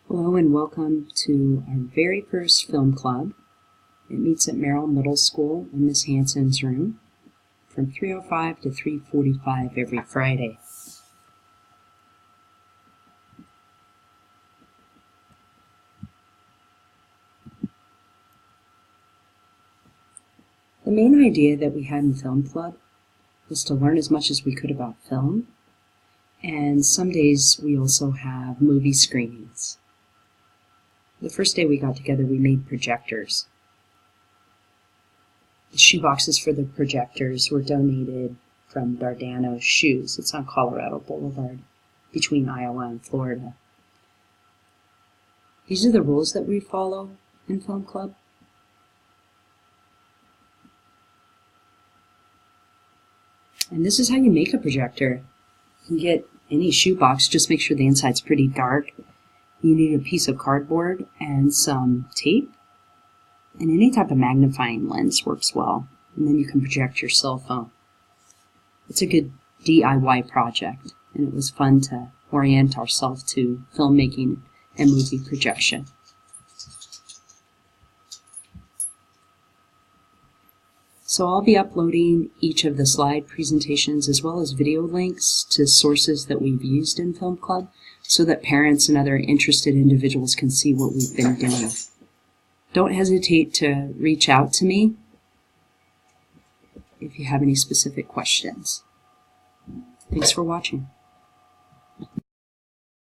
Hello and welcome to our very first film club. It meets at Merrill Middle School in Miss Hanson's room from 3:05 to 3:45 every Friday. The main idea that we had in film club was to learn as much as we could about film, and some days we also have movie screenings. The first day we got together, we made projectors. The shoe boxes for the projectors were donated from Dardano's Shoes. It's on Colorado Boulevard between Iowa and Florida. These are the rules that we follow in film club. And this is how you make a projector. You can get any shoebox, just make sure the inside's pretty dark. You need a piece of cardboard and some tape, and any type of magnifying lens works well, and then you can project your cell phone. It's a good DIY project, and it was fun to orient ourselves to filmmaking and movie projection. So I'll be uploading each of the slide presentations as well as video links to sources that we've used in Film Club so that parents and other interested individuals can see what we've been doing. Don't hesitate to reach out to me if you have any specific questions. Thanks for watching.